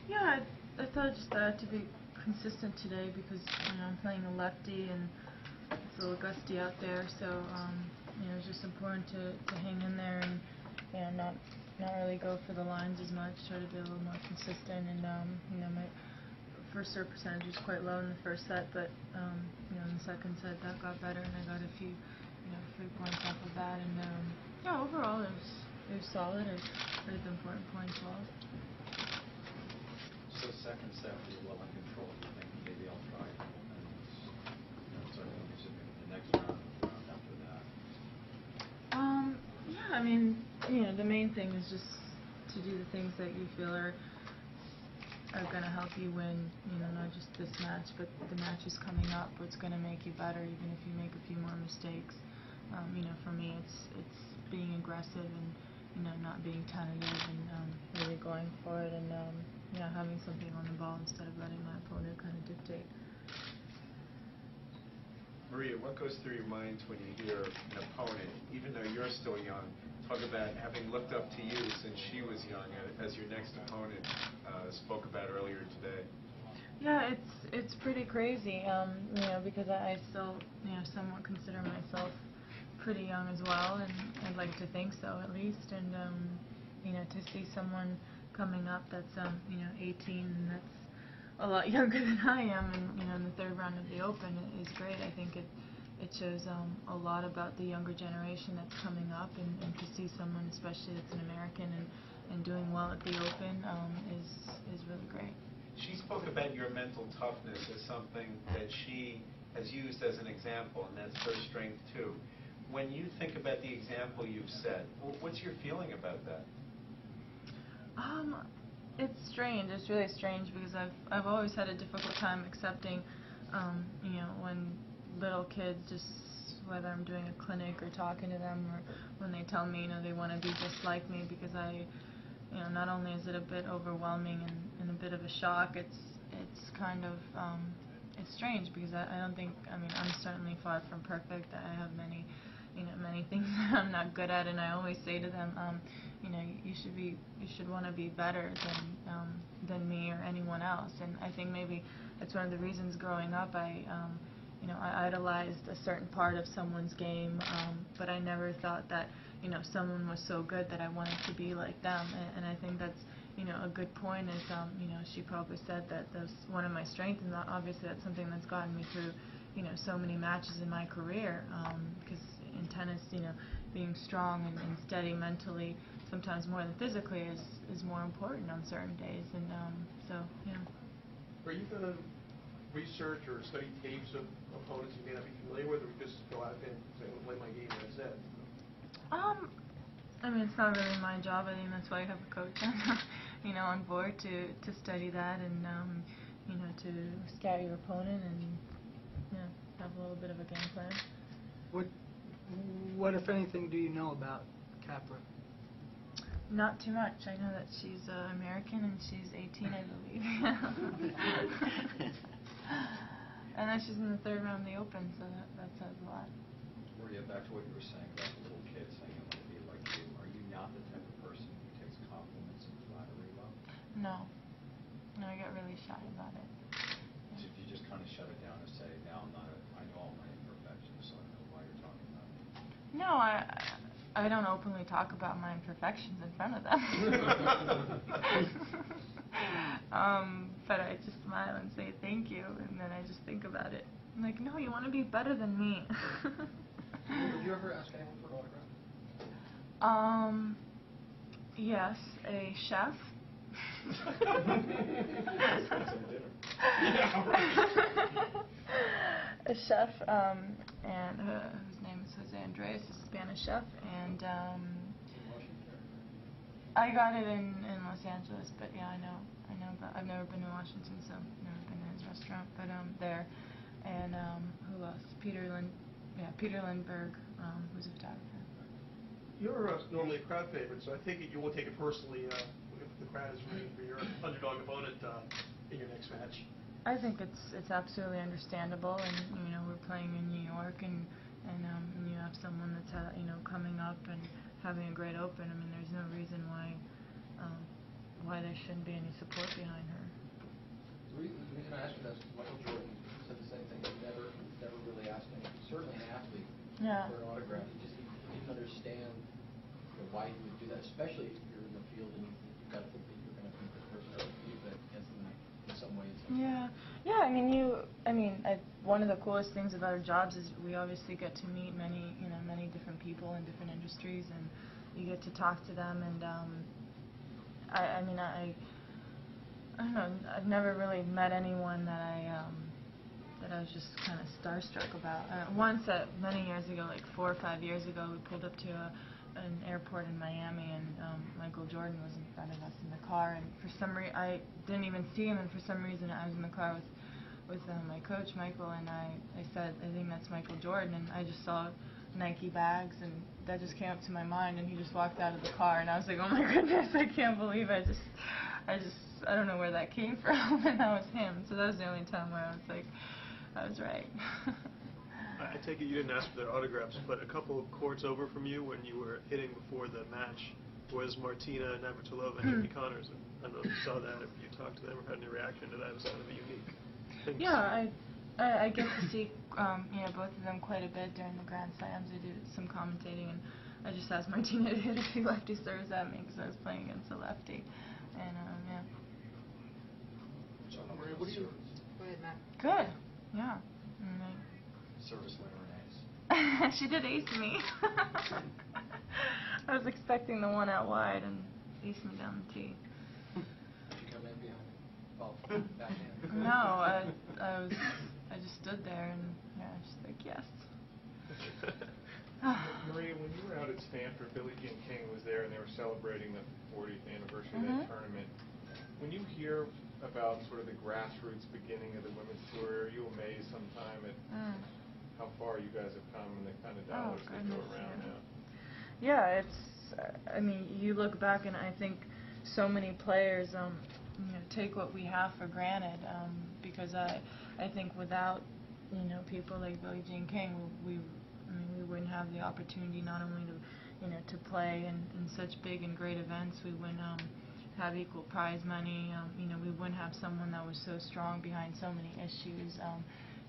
Yeah, I thought just I had to be consistent today because I'm playing a lefty and it's a little gusty out there, so it's just important to hang in there and not really go for the lines as much. Try to be a little more consistent, and my first serve percentage was quite low in the first set, but in the second set that got better, and I got a few free points off of that, and yeah, overall it was solid. I played the important points well. So second set was well in control. You think maybe I'll try it, and so the next round after that. Yeah, the main thing is just to do the things that you feel are going to help you win. Not just this match, but the matches coming up. What's going to make you better, even if you make a few more mistakes. For me, it's being aggressive and not being tentative and really going for it and having something on the ball instead of letting my opponent kind of dictate. Maria, what goes through your mind when you hear an opponent, even though you're still young, talk about having looked up to you since she was young, as your next opponent spoke about earlier today? Yeah, it's pretty crazy, because I still, somewhat consider myself pretty young as well, and I'd like to think so at least, and to see someone coming up that's 18 and that's a lot younger than I am, and in the third round of the Open is great. I think it shows a lot about the younger generation that's coming up, and to see someone, especially that's an American and doing well at the Open, is really great. She spoke about your mental toughness as something that she has used as an example, and that's her strength too. When you think about the example you've set, what's your feeling about that? It's strange. It's really strange because I've always had a difficult time accepting, when little kids, just whether I'm doing a clinic or talking to them, or when they tell me they want to be just like me, because not only is it a bit overwhelming and a bit of a shock, it's kind of it's strange because I don't think, I'm certainly far from perfect. I have many things that I'm not good at, and I always say to them, you should want to be better than me or anyone else. And I think maybe it's one of the reasons growing up I idolized a certain part of someone's game, but I never thought that someone was so good that I wanted to be like them. And I think that's a good point is she probably said that that's one of my strengths, and obviously that's something that's gotten me through so many matches in my career, because in tennis, being strong and steady mentally, sometimes more than physically, is more important on certain days. And so, yeah. Are you going to research or study tapes of opponents you may not be familiar with, or just go out and say, "I'm going to play my game," and that's it? It's not really my job. I think that's why I have a coach on board to study that and to scout your opponent and have a little bit of a game plan. What, if anything, do you know about Capra? Not too much. I know that she's American and she's 18, I believe. And then she's in the third round of the Open, so that says a lot. Maria, back to what you were saying about the little kid saying I want to be like you. Are you not the type of person who takes compliments and flattery well? No, I get really shy about it. So you just kind of shut it down and say, "Now I know all my imperfections, so I know why you're talking about me." No, I don't openly talk about my imperfections in front of them. But I just smile and say thank you, and then I just think about it. I'm like, no, you want to be better than me. Would you ever ask anyone for an autograph? Yes, a chef. A chef, and whose name is Jose Andres, a Spanish chef, and I got it in Los Angeles, but yeah, I know, but I've never been to Washington, so I've never been to his restaurant, but there, and who else? Peter Lindbergh, who's a photographer. You're normally a crowd favorite, so I take it you won't take it personally if the crowd is rooting for your underdog opponent in your next match. I think it's absolutely understandable, and we're playing in New York, and you have someone that's coming up and having a great Open. There's no reason why there shouldn't be any support behind her. that's Michael Jordan said the same thing. He never really asked any, certainly an athlete, Yeah. for an autograph. He didn't understand why he would do that, especially if you're in the field and you've got to think that you're going to beat the person who beat that against them in some ways. Yeah, yeah. One of the coolest things about our jobs is we obviously get to meet many different people in different industries, and you get to talk to them. And I don't know. I've never really met anyone that I was just kind of starstruck about. Once, many years ago, like 4 or 5 years ago, we pulled up to an airport in Miami, and Michael Jordan was in front of us in the car, and for some reason I didn't even see him, and for some reason I was in the car with my coach Michael, and I said, I think that's Michael Jordan, and I just saw Nike bags, and that just came up to my mind, and he just walked out of the car, and I was like, oh my goodness, I can't believe I don't know where that came from, and that was him. So that was the only time where I was like, I was right. I take it you didn't ask for their autographs, but a couple of courts over from you when you were hitting before the match was Martina Navratilova and Amy Connors. I don't know if you saw that, if you talked to them or had any reaction to that. It was kind of a unique thing. Yeah, I get to see both of them quite a bit during the Grand Slams. I do some commentating, and I just asked Martina to hit a few lefty serves at me because I was playing against a lefty, and yeah. Maria, what do you? Go ahead, Matt. Good, yeah. Service winner and ace. She did ace me. I was expecting the one out wide and ace me down the tee. Did you come in behind? Well, backhand. No, I just stood there and just like yes. Maria, when you were out at Stanford, Billie Jean King was there, and they were celebrating the 40th anniversary of that tournament. When you hear about sort of the grassroots beginning of the women's tour, are you amazed sometime at how far you guys have come and the kind of dollars that go around now? Yeah, you look back, and I think so many players take what we have for granted, because I think without people like Billie Jean King, we wouldn't have the opportunity not only to play in such big and great events. We wouldn't have equal prize money. We wouldn't have someone that was so strong behind so many issues.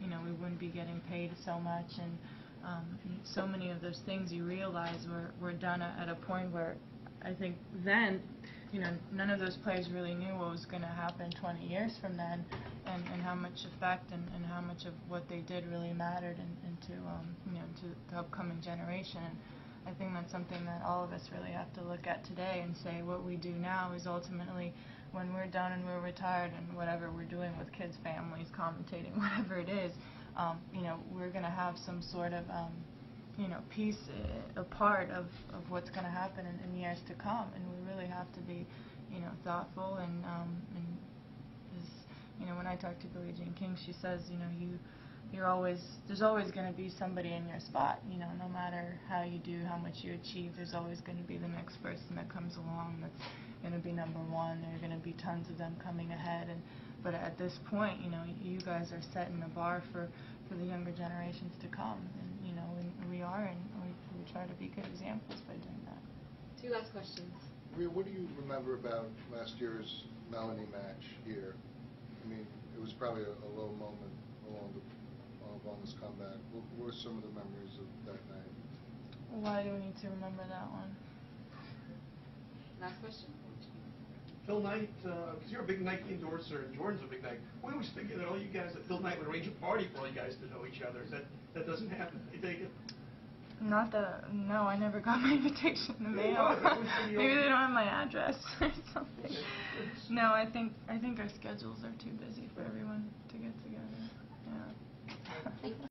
We wouldn't be getting paid so much, and so many of those things you realize were done at a point where I think then, none of those players really knew what was going to happen 20 years from then, and how much effect and how much of what they did really mattered into the upcoming generation. And I think that's something that all of us really have to look at today and say what we do now is ultimately, when we're done and we're retired and whatever we're doing with kids, families, commentating, whatever it is, we're going to have some sort of piece, a part of what's going to happen in years to come, and we really have to be thoughtful and when I talk to Billie Jean King, she says there's always going to be somebody in your spot, no matter how you do, how much you achieve, there's always going to be the next person that comes along that's going to be number one. There are going to be tons of them coming ahead, but at this point, you guys are setting the bar for the younger generations to come, and we are, and we try to be good examples by doing that. 2 last questions. Maria, what do you remember about last year's Melanie match here? I mean, it was probably a low moment along this comeback. What were some of the memories of that night? Why do we need to remember that one? Last question. Phil Knight, because you're a big Nike endorser and Jordan's a big Nike. We always figured that all you guys, that Phil Knight would arrange a party for all you guys to know each other. That doesn't happen. I take it. No, I never got my invitation in the mail. Maybe they don't have my address or something. No, I think our schedules are too busy for everyone to get together. Yeah. Thank you.